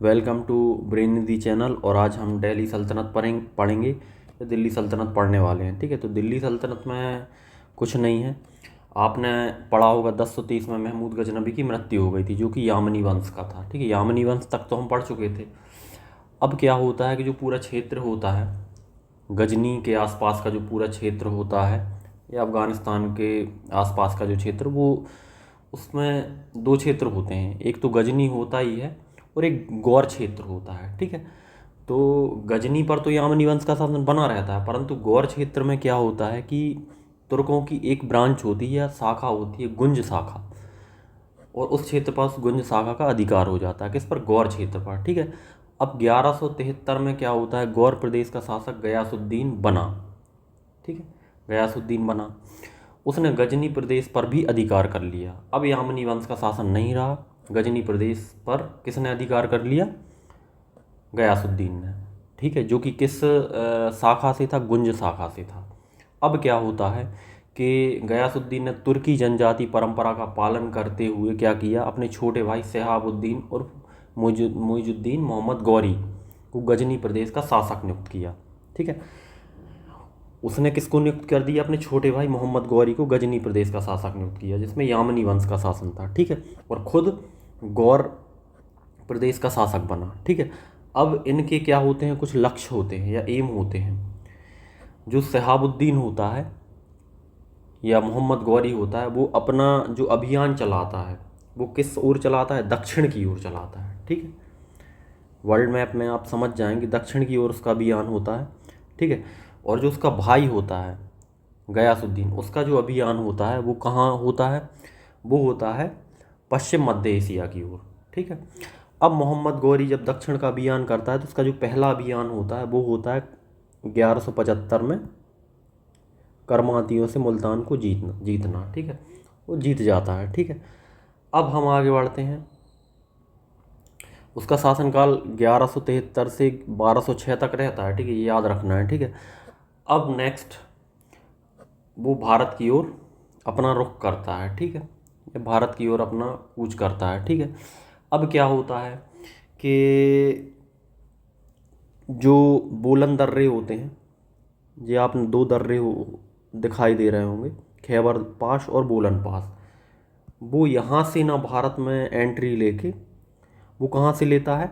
Welcome to brain Nidhi channel. और आज हम दिल्ली सल्तनत पढ़ेंगे या दिल्ली सल्तनत पढ़ने वाले हैं। ठीक है, तो दिल्ली सल्तनत में कुछ नहीं है। आपने पढ़ा होगा 1030 में महमूद गजनबी की मृत्यु हो गई थी, जो कि यामनी वंश का था। ठीक है, यामनी वंश तक तो हम पढ़ चुके थे। अब क्या होता है कि जो पूरा क्षेत्र होता है, गजनी के आसपास का जो पूरा क्षेत्र होता है या अफ़गानिस्तान के आसपास का जो क्षेत्र, वो उसमें दो क्षेत्र होते हैं। एक तो गजनी होता ही है और एक गौर क्षेत्र होता है। ठीक है, तो गजनी पर तो यामनी वंश का शासन बना रहता है, परंतु गौर क्षेत्र में क्या होता है कि तुर्कों की एक ब्रांच होती है या शाखा होती है, गुंज शाखा, और उस क्षेत्र पर उस गुंज शाखा का अधिकार हो जाता है। किस पर? गौर क्षेत्र पर। ठीक है, अब 1173 में क्या होता है, गौर प्रदेश का शासक गयासुद्दीन बना। ठीक है, गयासुद्दीन बना, उसने गजनी प्रदेश पर भी अधिकार कर लिया। अब यामनी वंश का शासन नहीं रहा, गजनी प्रदेश पर किसने अधिकार कर लिया? गयासुद्दीन ने। ठीक है, जो कि किस शाखा से था? गुंज शाखा से था। अब क्या होता है कि गयासुद्दीन ने तुर्की जनजाति परंपरा का पालन करते हुए क्या किया, अपने छोटे भाई शहाबुद्दीन और मुइजुद्दीन मोहम्मद गौरी को गजनी प्रदेश का शासक नियुक्त किया। ठीक है, उसने किसको नियुक्त कर दिया? अपने छोटे भाई मोहम्मद गौरी को गजनी प्रदेश का शासक नियुक्त किया, जिसमें यामनी वंश का शासन था। ठीक है, और खुद गौर प्रदेश का शासक बना। ठीक है, अब इनके क्या होते हैं, कुछ लक्ष्य होते हैं या एम होते हैं। जो शहाबुद्दीन होता है या मोहम्मद गौरी होता है, वो अपना जो अभियान चलाता है वो किस ओर चलाता है? दक्षिण की ओर चलाता है। ठीक है, वर्ल्ड मैप में आप समझ जाएंगे दक्षिण की ओर उसका अभियान होता है। ठीक है, और जो उसका भाई होता है गयासुद्दीन, उसका जो अभियान होता है वो कहाँ होता है? वो होता है पश्चिम मध्य एशिया की ओर। ठीक है, अब मोहम्मद गौरी जब दक्षिण का अभियान करता है तो उसका जो पहला अभियान होता है वो होता है 1175 में करमातियों से मुल्तान को जीतना। ठीक है, वो जीत जाता है। ठीक है, अब हम आगे बढ़ते हैं। उसका शासनकाल 1173 से 1206 तक रहता है। ठीक है, ये याद रखना है। ठीक है, अब नेक्स्ट वो भारत की ओर अपना रुख करता है। ठीक है, ये भारत की ओर अपना कूच करता है। ठीक है, अब क्या होता है कि जो बोलन दर्रे होते हैं, ये आपने दो दर्रे दिखाई दे रहे होंगे, खैबर पास और बोलन पास। वो यहाँ से ना भारत में एंट्री लेके वो कहाँ से लेता है?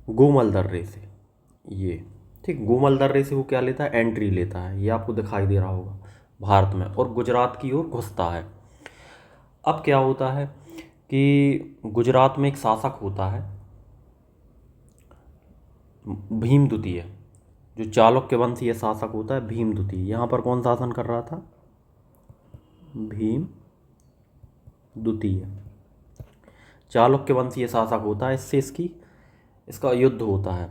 गोमल दर्रे से। ये ठीक, गोमल दर्रे से वो क्या लेता है? एंट्री लेता है। ये आपको दिखाई दे रहा होगा भारत में, और गुजरात की ओर घुसता है। अब क्या होता है कि गुजरात में एक शासक होता है भीम द्वितीय, जो चालुक्य वंशीय शासक होता है भीम द्वितीय। यहाँ पर कौन शासन कर रहा था? भीम द्वितीय चालुक्य वंशीय शासक होता है। इससे इसका युद्ध होता है।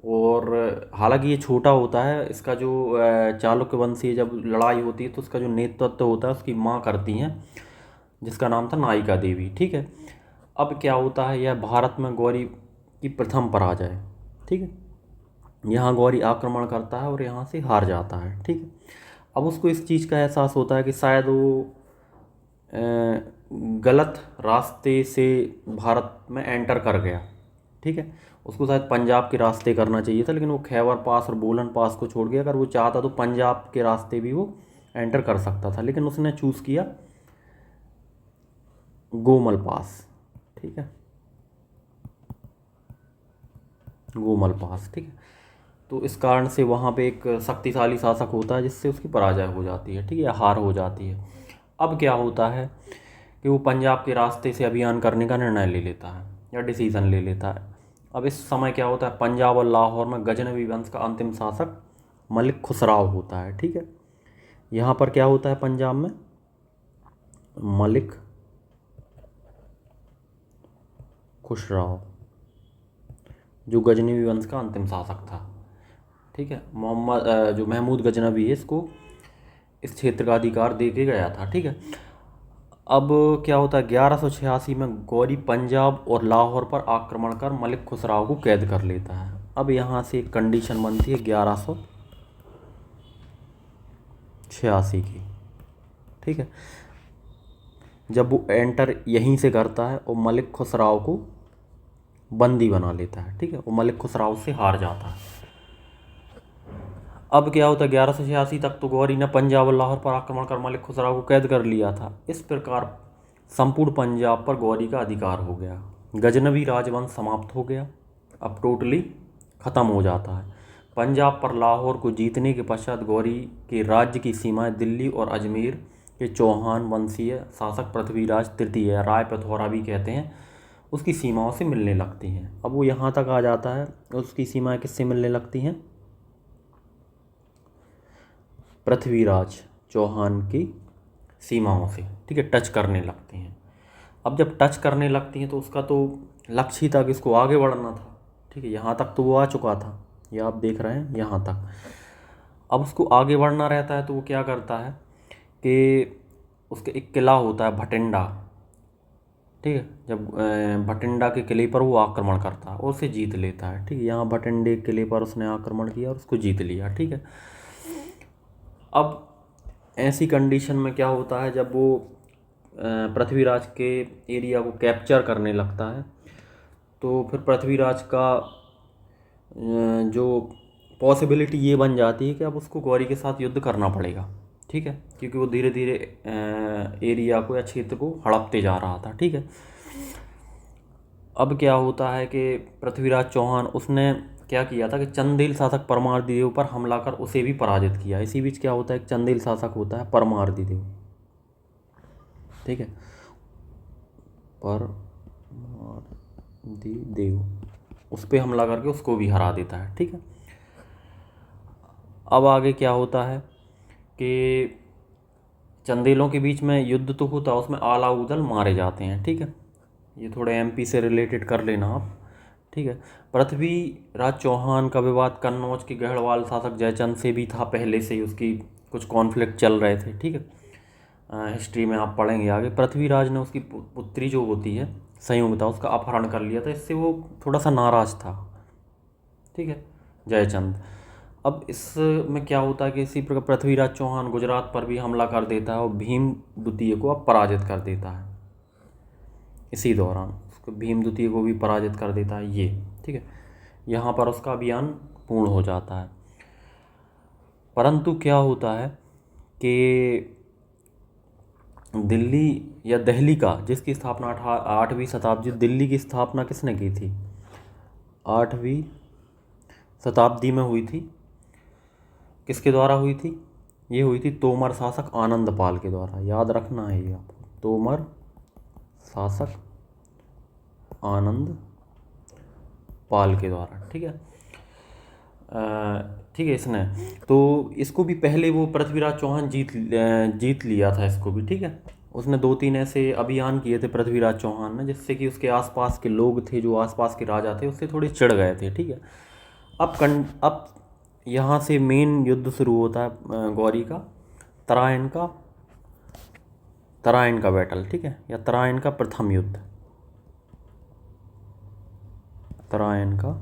और हालांकि ये छोटा होता है, इसका जो चालुक्य वंशीय जब लड़ाई होती है तो उसका जो नेतृत्व होता है उसकी माँ करती हैं, जिसका नाम था नायिका देवी। ठीक है, अब क्या होता है, यह भारत में गौरी की प्रथम पराजय है। ठीक है, यहाँ गौरी आक्रमण करता है और यहाँ से हार जाता है। ठीक है, अब उसको इस चीज़ का एहसास होता है कि शायद वो गलत रास्ते से भारत में एंटर कर गया। ठीक है, उसको शायद पंजाब के रास्ते करना चाहिए था, लेकिन वो खैबर पास और बोलन पास को छोड़ के अगर वो चाहता तो पंजाब के रास्ते भी वो एंटर कर सकता था, लेकिन उसने चूज़ किया गोमल पास। ठीक है, गोमल पास। ठीक है, तो इस कारण से वहाँ पे एक शक्तिशाली शासक होता है जिससे उसकी पराजय हो जाती है। ठीक है, हार हो जाती है। अब क्या होता है कि वो पंजाब के रास्ते से अभियान करने का निर्णय ले लेता है या डिसीज़न ले लेता है। अब इस समय क्या होता है, पंजाब और लाहौर में गजनवी वंश का अंतिम शासक मलिक खुसराव होता है। ठीक है, यहाँ पर क्या होता है पंजाब में? मलिक खुसराव, जो गजनवी वंश का अंतिम शासक था। ठीक है, जो महमूद गजनवी है इसको इस क्षेत्र का अधिकार दे के गया था। ठीक है, अब क्या होता है, 1186 में गौरी पंजाब और लाहौर पर आक्रमण कर मलिक खुसराव को कैद कर लेता है। अब यहाँ से एक कंडीशन बनती है 1186 की। ठीक है, जब वो एंटर यहीं से करता है और मलिक खुसराव को बंदी बना लेता है, ठीक है। वो मलिक खुसराव से हार जाता है। अब क्या होता है, 1186 तक तो गौरी ने पंजाब और लाहौर पर आक्रमण कर मलिक खुसराव को कैद कर लिया था। इस प्रकार संपूर्ण पंजाब पर गौरी का अधिकार हो गया। गजनवी राजवंश समाप्त हो गया, अब टोटली ख़त्म हो जाता है। पंजाब पर लाहौर को जीतने के पश्चात गौरी के राज्य की सीमाएं दिल्ली और अजमेर के चौहान वंशीय शासक पृथ्वीराज तृतीय, राय पिथौरा भी कहते हैं, उसकी सीमाओं से मिलने लगती हैं। अब वो यहाँ तक आ जाता है, उसकी सीमाएं किससे मिलने लगती हैं? पृथ्वीराज चौहान की सीमाओं से, ठीक है, टच करने लगती हैं। अब जब टच करने लगती हैं तो उसका तो लक्ष्य ही था कि इसको आगे बढ़ना था, ठीक है। यहाँ तक तो वो आ चुका था, ये आप देख रहे हैं यहाँ तक। अब उसको आगे बढ़ना रहता है तो वो क्या करता है कि उसके एक किला होता है भटिंडा, ठीक है। जब भटिंडा के किले पर वो आक्रमण करता है और उसे जीत लेता है, ठीक है। यहाँ भटिंडे किले पर उसने आक्रमण किया और उसको जीत लिया, ठीक है। अब ऐसी कंडीशन में क्या होता है, जब वो पृथ्वीराज के एरिया को कैप्चर करने लगता है तो फिर पृथ्वीराज का जो पॉसिबिलिटी ये बन जाती है कि अब उसको गौरी के साथ युद्ध करना पड़ेगा, ठीक है, क्योंकि वो धीरे धीरे एरिया को या क्षेत्र को हड़पते जा रहा था, ठीक है। अब क्या होता है कि पृथ्वीराज चौहान उसने क्या किया था कि चंदेल शासक परमार्दिदेव पर हमला कर उसे भी पराजित किया। इसी बीच क्या होता है, एक चंदेल शासक होता है परमार्दिदेव, ठीक है, परमार्दिदेव, उस पर हमला करके उसको भी हरा देता है, ठीक है। अब आगे क्या होता है कि चंदेलों के बीच में युद्ध तो होता है, उसमें अलाउद्दीन मारे जाते हैं, ठीक है। ये थोड़े एमपी से रिलेटेड कर लेना आप, ठीक है। पृथ्वीराज चौहान का विवाद कन्नौज के गढ़वाल शासक जयचंद से भी था, पहले से ही उसकी कुछ कॉन्फ्लिक्ट चल रहे थे, ठीक है। हिस्ट्री में आप पढ़ेंगे आगे। पृथ्वीराज ने उसकी पुत्री जो होती है संयुक्ता, उसका अपहरण कर लिया था, इससे वो थोड़ा सा नाराज था, ठीक है, जयचंद। अब इसमें क्या होता है कि इसी प्रकार पृथ्वीराज चौहान गुजरात पर भी हमला कर देता है और भीम द्वितीय को अब पराजित कर देता है। इसी दौरान उसको भीम द्वितीय को भी पराजित कर देता है ये, ठीक है। यहाँ पर उसका अभियान पूर्ण हो जाता है। परंतु क्या होता है कि दिल्ली या दहली का, जिसकी स्थापना 8वीं शताब्दी, दिल्ली की स्थापना किसने की थी? 8वीं शताब्दी में हुई थी। किसके द्वारा हुई थी? ये हुई थी तोमर शासक आनंदपाल के द्वारा, याद रखना है ये आपको, तोमर शासक आनंद पाल के द्वारा, ठीक है। ठीक है, इसने तो इसको भी पहले वो पृथ्वीराज चौहान जीत लिया था इसको भी, ठीक है। उसने 2-3 ऐसे अभियान किए थे पृथ्वीराज चौहान ने, जिससे कि उसके आसपास के लोग थे, जो आसपास के राजा थे, उससे थोड़े चिढ़ गए थे, ठीक है। अब यहाँ से मेन युद्ध शुरू होता है गौरी का, तराइन का बैटल, ठीक है, या तराइन का प्रथम युद्ध, तराइन का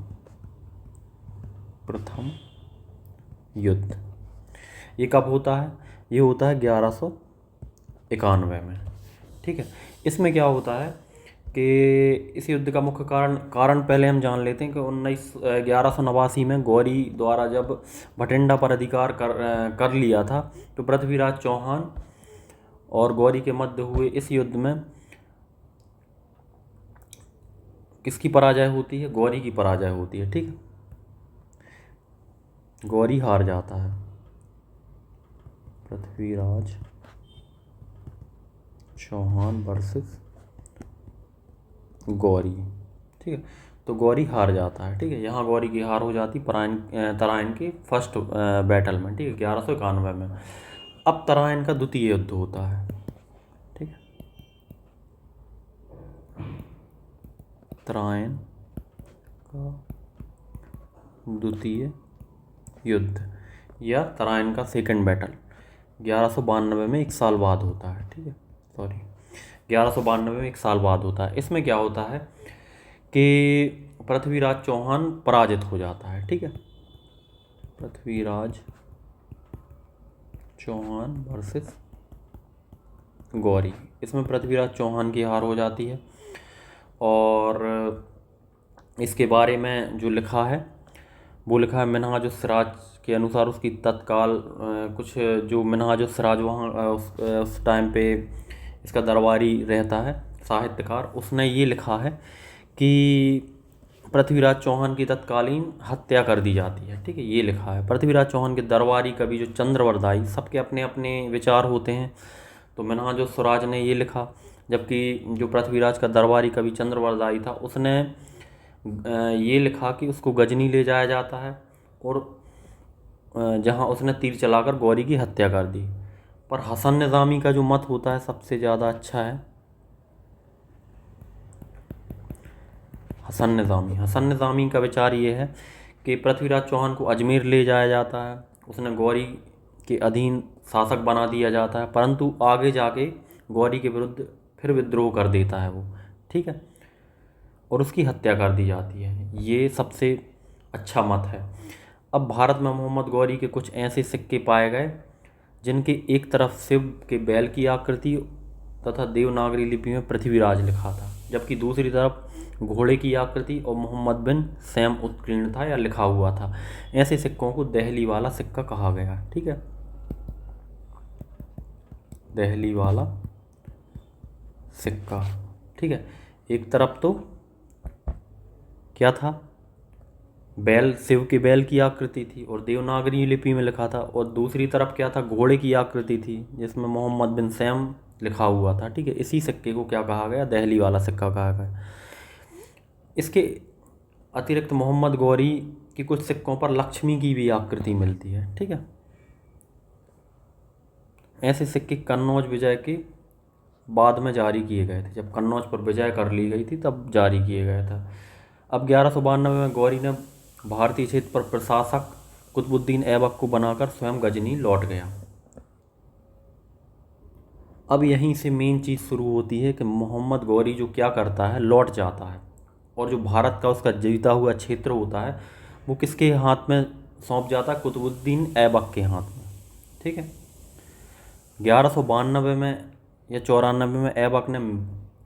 प्रथम युद्ध। ये कब होता है? ये होता है 1191 में, ठीक है। इसमें क्या होता है कि इस युद्ध का मुख्य कारण पहले हम जान लेते हैं कि 1189 में गौरी द्वारा जब भटिंडा पर अधिकार कर लिया था, तो पृथ्वीराज चौहान और गौरी के मध्य हुए इस युद्ध में किसकी पराजय होती है? गौरी की पराजय होती है, ठीक है। गौरी हार जाता है, पृथ्वीराज चौहान वर्सेस गौरी, ठीक है। तो गौरी हार जाता है, ठीक है। यहाँ गौरी की हार हो जाती तराइन के फर्स्ट बैटल में, ठीक है, 1191 में। अब तराइन का द्वितीय युद्ध होता है, ठीक है, तराइन का द्वितीय युद्ध या तराइन का सेकंड बैटल 1192 में 1 साल बाद होता है, ठीक है, सॉरी 1192 में 1 साल बाद होता है। इसमें क्या होता है कि पृथ्वीराज चौहान पराजित हो जाता है, ठीक है, पृथ्वीराज चौहान वर्सेस गौरी। इसमें पृथ्वीराज चौहान की हार हो जाती है और इसके बारे में जो लिखा है वो लिखा है मिनहाज सिराज के अनुसार। उसकी तत्काल कुछ जो मिनहाज सिराज वहाँ उस टाइम पे इसका दरबारी रहता है साहित्यकार, उसने ये लिखा है कि पृथ्वीराज चौहान की तत्कालीन हत्या कर दी जाती है। ठीक है, ये लिखा है। पृथ्वीराज चौहान के दरबारी कवि जो चंद्रवरदाई, सबके अपने अपने विचार होते हैं। तो मिनहाज सिराज ने ये लिखा, जबकि जो पृथ्वीराज का दरबारी कवि चंद्रवरदाई था उसने ये लिखा कि उसको गजनी ले जाया जाता है और जहाँ उसने तीर चलाकर गौरी की हत्या कर दी। पर हसन निज़ामी का जो मत होता है सबसे ज़्यादा अच्छा है। हसन निज़ामी का विचार ये है कि पृथ्वीराज चौहान को अजमेर ले जाया जाता है, उसने गौरी के अधीन शासक बना दिया जाता है, परंतु आगे जाके गौरी के विरुद्ध फिर विद्रोह कर देता है वो। ठीक है, और उसकी हत्या कर दी जाती है। ये सबसे अच्छा मत है। अब भारत में मोहम्मद गौरी के कुछ ऐसे सिक्के पाए गए जिनके एक तरफ शिव के बैल की आकृति तथा देवनागरी लिपि में पृथ्वीराज लिखा था, जबकि दूसरी तरफ घोड़े की आकृति और मोहम्मद बिन सैम उत्कीर्ण था या लिखा हुआ था। ऐसे सिक्कों को दहली वाला सिक्का कहा गया। ठीक है, दहली वाला सिक्का। ठीक है, एक तरफ तो क्या था, बैल, शिव के बैल की आकृति थी और देवनागरी लिपि में लिखा था, और दूसरी तरफ क्या था, घोड़े की आकृति थी जिसमें मोहम्मद बिन सैम लिखा हुआ था। ठीक है, इसी सिक्के को क्या कहा गया, दहली वाला सिक्का कहा गया। इसके अतिरिक्त मोहम्मद गौरी की कुछ सिक्कों पर लक्ष्मी की भी आकृति मिलती है। ठीक है, ऐसे सिक्के कन्नौज विजय के बाद में जारी किए गए थे, जब कन्नौज पर विजय कर ली गई थी तब जारी किए गए थे। अब 1192 में गौरी ने भारतीय क्षेत्र पर प्रशासक कुतुबुद्दीन ऐबक को बनाकर स्वयं गजनी लौट गया। अब यहीं से मेन चीज़ शुरू होती है कि मोहम्मद गौरी जो क्या करता है, लौट जाता है और जो भारत का उसका जीता हुआ क्षेत्र होता है वो किसके हाथ में सौंप जाता है, कुतुबुद्दीन ऐबक के हाथ में। ठीक है, 1192 में या 94 में ऐबक ने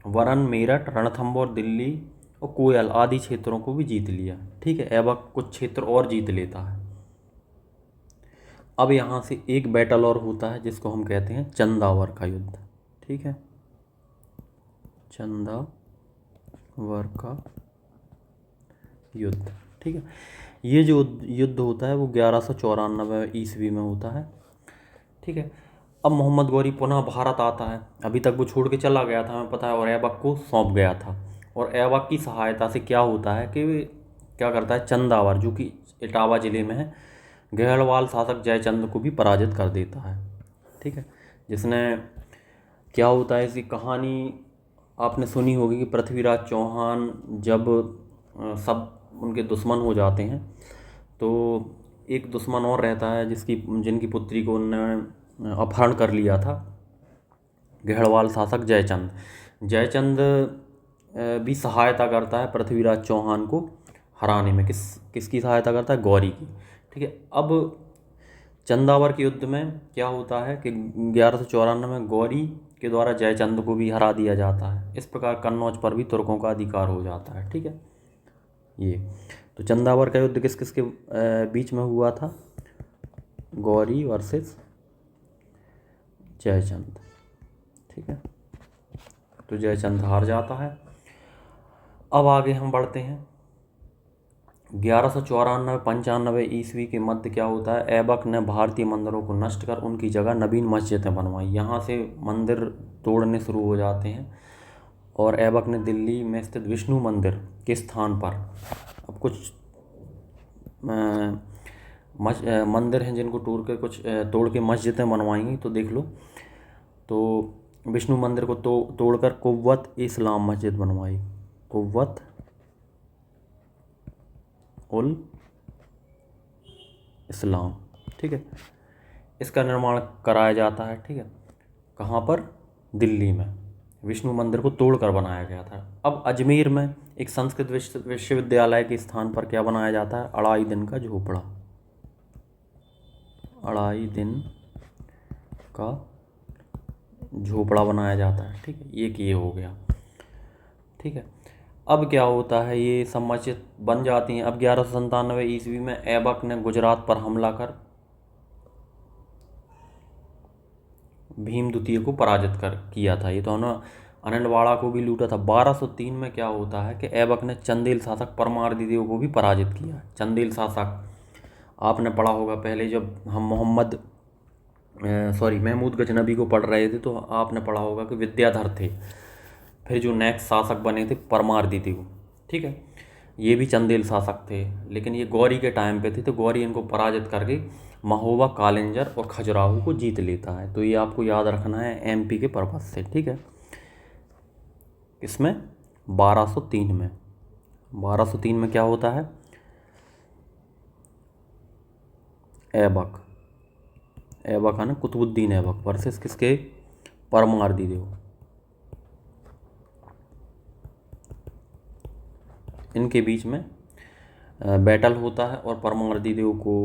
वरन, मेरठ, रणथंभौर, दिल्ली और कोयल आदि क्षेत्रों को भी जीत लिया। ठीक है, ऐबक कुछ क्षेत्र और जीत लेता है। अब यहाँ से एक बैटल और होता है जिसको हम कहते हैं चंदावर का युद्ध। ठीक है, चंदावर का युद्ध। ठीक है, ये जो युद्ध होता है वो 1194 ईस्वी में होता है। ठीक है, अब मोहम्मद गौरी पुनः भारत आता है। अभी तक वो छोड़ के चला गया था, हमें पता है, और ऐबक को सौंप गया था। और ऐबक की सहायता से क्या होता है कि क्या करता है, चंदावर जो कि इटावा ज़िले में है, गहड़वाल शासक जयचंद को भी पराजित कर देता है। ठीक है, जिसने क्या होता है, इसकी कहानी आपने सुनी होगी कि पृथ्वीराज चौहान जब सब उनके दुश्मन हो जाते हैं तो एक दुश्मन और रहता है जिनकी पुत्री को उन्होंने अपहरण कर लिया था, गहड़वाल शासक जयचंद भी सहायता करता है पृथ्वीराज चौहान को हराने में। किसकी सहायता करता है, गौरी की। ठीक है, अब चंदावर के युद्ध में क्या होता है कि 1194 में गौरी के द्वारा जयचंद को भी हरा दिया जाता है। इस प्रकार कन्नौज पर भी तुर्कों का अधिकार हो जाता है। ठीक है, ये तो चंदावर का युद्ध किस किस के बीच में हुआ था, गौरी वर्सेस जयचंद। ठीक है, तो जयचंद हार जाता है। अब आगे हम बढ़ते हैं। 1194-95 ईस्वी के मध्य क्या होता है, ऐबक ने भारतीय मंदिरों को नष्ट कर उनकी जगह नवीन मस्जिदें बनवाई। यहाँ से मंदिर तोड़ने शुरू हो जाते हैं और ऐबक ने दिल्ली में स्थित विष्णु मंदिर के स्थान पर, अब कुछ मंदिर हैं जिनको तोड़ के मस्जिदें बनवाएंगी, तो देख लो। तो विष्णु मंदिर को तोड़कर कुव्वत इस्लाम मस्जिद बनवाई, कुव्वत उल इस्लाम। ठीक है, इसका निर्माण कराया जाता है। ठीक है, कहाँ पर, दिल्ली में। विष्णु मंदिर को तोड़कर बनाया गया था। अब अजमेर में एक संस्कृत विश्वविद्यालय के स्थान पर क्या बनाया जाता है, अढ़ाई दिन का झोपड़ा, अढ़ाई दिन का झोपड़ा बनाया जाता है। ठीक है, ये हो गया। ठीक है, अब क्या होता है, ये सब मस्जिद बन जाती हैं। अब 1197 ईस्वी में ऐबक ने गुजरात पर हमला कर भीम द्वितीय को पराजित कर किया था। ये तो उन्होंने अनिलवाड़ा को भी लूटा था। 1203 में क्या होता है कि ऐबक ने चंदेल शासक परमारदी को भी पराजित किया। चंदेल शासक आपने पढ़ा होगा पहले, जब हम महमूद गजनबी को पढ़ रहे थे तो आपने पढ़ा होगा कि विद्याधर थे, फिर जो नेक्स्ट शासक बने थे परमारदी को, ठीक है, ये भी चंदेल शासक थे, लेकिन ये गौरी के टाइम पे थे। तो गौरी इनको पराजित करके महोबा, कालिंजर और खजुराहो को जीत लेता है। तो ये आपको याद रखना है एमपी के पर्पज से, ठीक है। इसमें 1203 में 1203 में क्या होता है, ऐबक है ना, कुतुबुद्दीन ऐबक वर्सेस किसके, परमारदी देव। इनके बीच में बैटल होता है और परमारदी देव को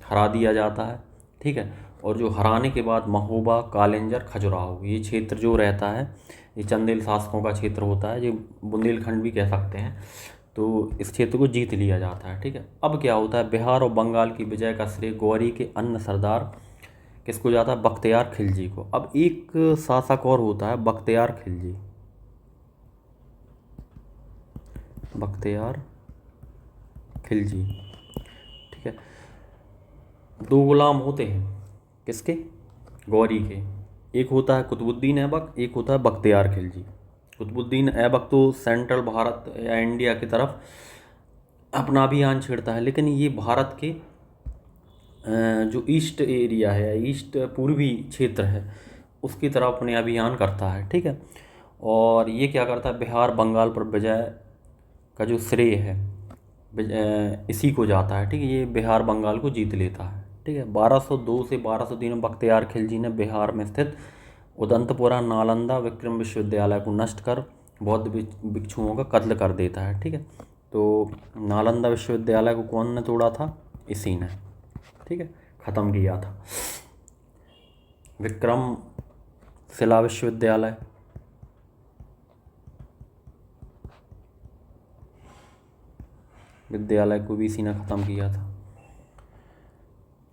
हरा दिया जाता है, ठीक है। और जो हराने के बाद महोबा, कालिंजर, खजुराहो, ये क्षेत्र जो रहता है ये चंदेल शासकों का क्षेत्र होता है, ये बुंदेलखंड भी कह सकते हैं। तो इस क्षेत्र को जीत लिया जाता है, ठीक है। अब क्या होता है, बिहार और बंगाल की विजय का श्रेय गौरी के अन्य सरदार किसको जाता है, बख्तियार खिलजी को। अब एक शासक और होता है बख्तियार खिलजी, बख्तियार खिलजी, ठीक है। दो गुलाम होते हैं किसके, गौरी के। एक होता है कुतुबुद्दीन ऐबक, एक होता है बख्तियार खिलजी। कुतुबुद्दीन ऐबक तो सेंट्रल भारत या इंडिया की तरफ अपना अभियान छेड़ता है, लेकिन ये भारत के जो ईस्ट एरिया है, ईस्ट पूर्वी क्षेत्र है, उसकी तरफ अपने अभियान करता है, ठीक है। और ये क्या करता है, बिहार बंगाल पर विजय का जो श्रेय है इसी को जाता है, ठीक है। ये बिहार बंगाल को जीत लेता है, ठीक है। 1202 से 1203 में बख्तियार खिलजी ने बिहार में स्थित उदंतपुरा, नालंदा, विक्रम विश्वविद्यालय को नष्ट कर बौद्ध भिक्षुओं का कत्ल कर देता है, ठीक है। तो नालंदा विश्वविद्यालय को कौन ने तोड़ा था, इसी ने, ठीक है, ख़त्म किया था। विक्रम शिला विश्वविद्यालय, को भी इसी ने ख़त्म किया था,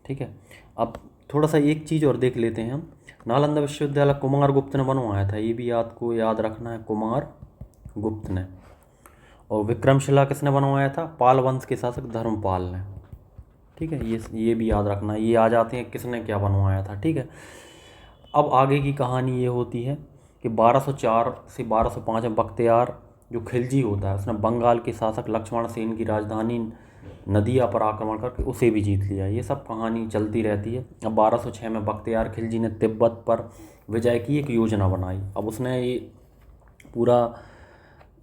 ठीक है। अब थोड़ा सा एक चीज़ और देख लेते हैं हम। नालंदा विश्वविद्यालय कुमार गुप्त ने बनवाया था, ये भी आपको याद रखना है, कुमार गुप्त ने। और विक्रमशिला किसने बनवाया था, पाल वंश के शासक धर्मपाल ने, ठीक है। ये भी याद रखना है, ये आ जाते हैं किसने क्या बनवाया था, ठीक है। अब आगे की कहानी ये होती है कि 1204 से 1205 में बख्तियार जो खिलजी होता है उसने बंगाल के शासक लक्ष्मण सेन की राजधानी नदिया पर आक्रमण करके उसे भी जीत लिया। ये सब कहानी चलती रहती है। अब 1206 में बख्तियार खिलजी ने तिब्बत पर विजय की एक योजना बनाई। अब उसने ये पूरा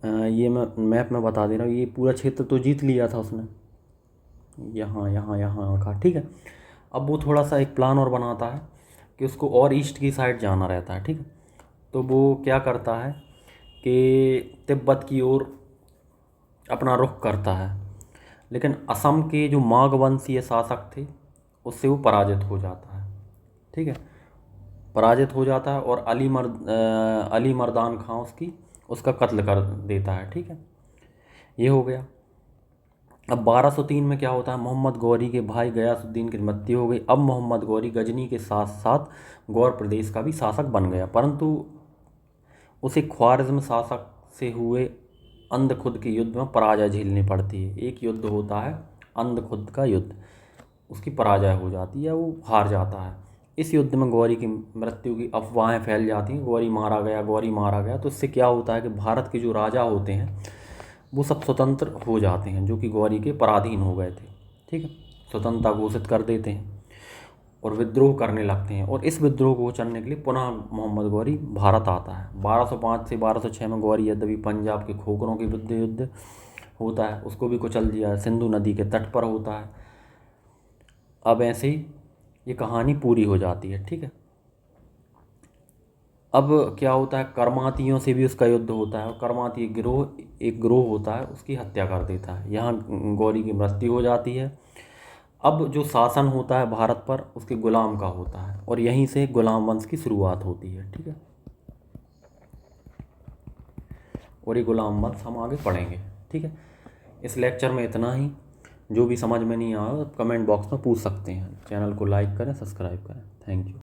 ये मैं मैप में बता दे रहा हूँ, ये पूरा क्षेत्र तो जीत लिया था उसने, यहाँ का, ठीक है। अब वो थोड़ा सा एक प्लान और बनाता है कि उसको और ईस्ट की साइड जाना रहता है, ठीक है। तो वो क्या करता है कि तिब्बत की ओर अपना रुख करता है, लेकिन असम के जो माघ वंशीय शासक थे उससे वो पराजित हो जाता है, ठीक है, पराजित हो जाता है। और अली मर्दान खां उसका कत्ल कर देता है, ठीक है। ये हो गया। अब 1203 में क्या होता है, मोहम्मद गौरी के भाई गयासुद्दीन की मृत्यु हो गई। अब मोहम्मद गौरी गजनी के साथ साथ गौर प्रदेश का भी शासक बन गया, परंतु उसे ख्वारिज्म शासक से हुए अंधखुद के युद्ध में पराजय झेलनी पड़ती है। एक युद्ध होता है अंधखुद का युद्ध, उसकी पराजय हो जाती है, वो हार जाता है। इस युद्ध में गौरी की मृत्यु की अफवाहें फैल जाती हैं, गौरी मारा गया। तो इससे क्या होता है कि भारत के जो राजा होते हैं वो सब स्वतंत्र हो जाते हैं, जो कि गौरी के पराधीन हो गए थे, ठीक है, स्वतंत्रता घोषित कर देते हैं और विद्रोह करने लगते हैं। और इस विद्रोह को चलने के लिए पुनः मोहम्मद गौरी भारत आता है। 1205 से 1206 में गौरी यद्यपि पंजाब के खोखरों के विरुद्ध युद्ध होता है, उसको भी कुचल दिया है, सिंधु नदी के तट पर होता है। अब ऐसे ही ये कहानी पूरी हो जाती है, ठीक है। अब क्या होता है, करमातियों से भी उसका युद्ध होता है और करमाती एक गिरोह होता है, उसकी हत्या कर देता है। यहाँ गौरी की मृत्यु हो जाती है। अब जो शासन होता है भारत पर उसके गुलाम का होता है और यहीं से गुलाम वंश की शुरुआत होती है, ठीक है। और ये गुलाम वंश हम आगे पढ़ेंगे। ठीक है, इस लेक्चर में इतना ही। जो भी समझ में नहीं आया कमेंट बॉक्स में पूछ सकते हैं। चैनल को लाइक करें, सब्सक्राइब करें। Thank you.